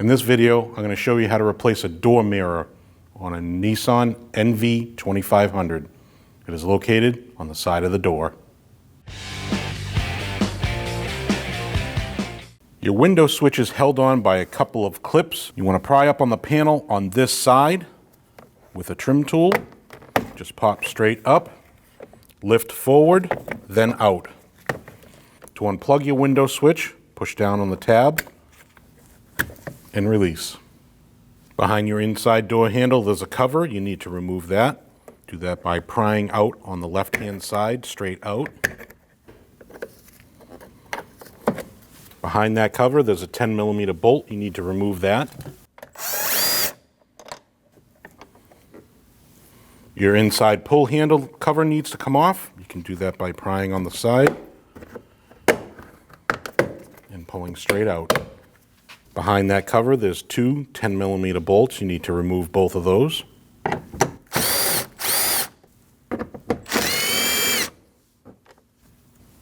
In this video, I'm going to show you how to replace a door mirror on a Nissan NV2500. It is located on the side of the door. Your window switch is held on by a couple of clips. You want to pry up on the panel on this side with a trim tool. Just pop straight up, lift forward, then out. To unplug your window switch, push down on the tab and release. Behind your inside door handle, there's a cover. You need to remove that. Do that by prying out on the left-hand side, straight out. Behind that cover, there's a 10mm bolt. You need to remove that. Your inside pull handle cover needs to come off. You can do that by prying on the side and pulling straight out. Behind that cover, there's two 10mm bolts. You need to remove both of those.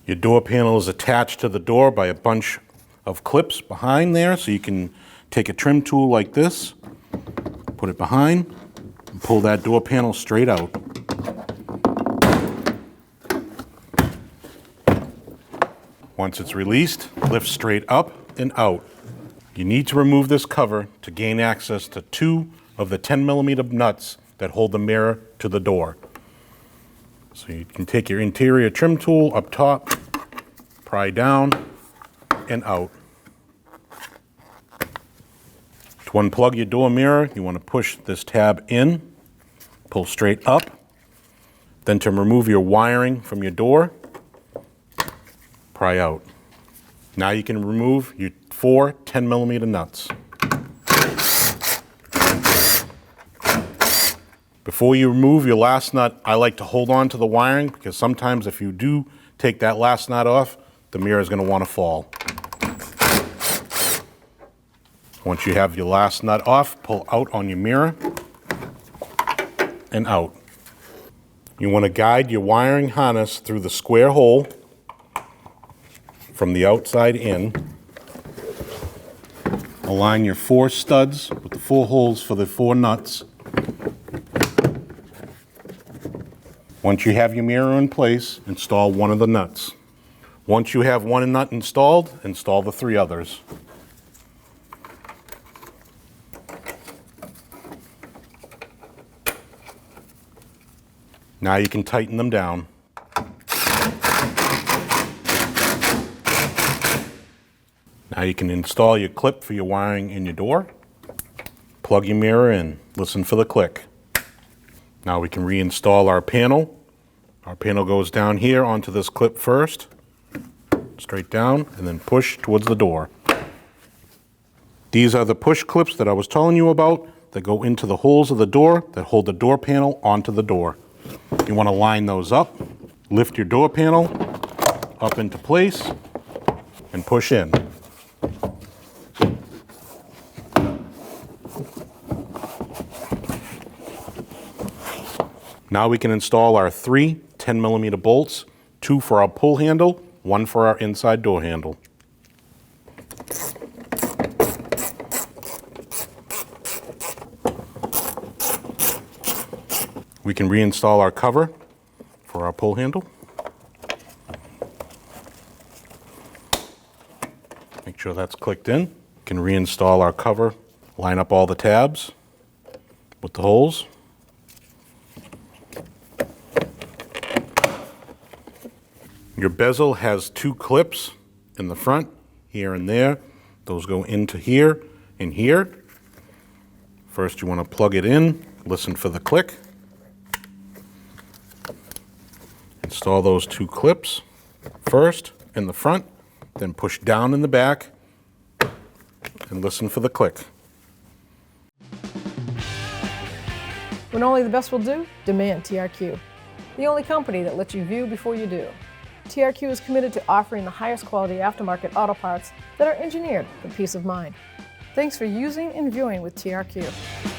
Your door panel is attached to the door by a bunch of clips behind there, so you can take a trim tool like this, put it behind, and pull that door panel straight out. Once it's released, lift straight up and out. You need to remove this cover to gain access to two of the 10mm nuts that hold the mirror to the door. So you can take your interior trim tool up top, pry down, and out. To unplug your door mirror, you want to push this tab in, pull straight up. Then to remove your wiring from your door, pry out. Now you can remove your four 10mm nuts. Before you remove your last nut, I like to hold on to the wiring because sometimes if you do take that last nut off, the mirror is going to want to fall. Once you have your last nut off, pull out on your mirror and out. You want to guide your wiring harness through the square hole from the outside in. Align your four studs with the four holes for the four nuts. Once you have your mirror in place, install one of the nuts. Once you have one nut installed, install the three others. Now you can tighten them down. Now you can install your clip for your wiring in your door. Plug your mirror in. Listen for the click. Now we can reinstall our panel. Our panel goes down here onto this clip first, straight down, and then push towards the door. These are the push clips that I was telling you about that go into the holes of the door that hold the door panel onto the door. You want to line those up, lift your door panel up into place, and push in. Now we can install our three 10mm bolts, two for our pull handle, one for our inside door handle. We can reinstall our cover for our pull handle. Make sure that's clicked in. We can reinstall our cover, line up all the tabs with the holes. Your bezel has two clips in the front, here and there. Those go into here and here. First you want to plug it in, listen for the click. Install those two clips first in the front, then push down in the back and listen for the click. When only the best will do, demand TRQ. The only company that lets you view before you do. TRQ is committed to offering the highest quality aftermarket auto parts that are engineered for peace of mind. Thanks for using and viewing with TRQ.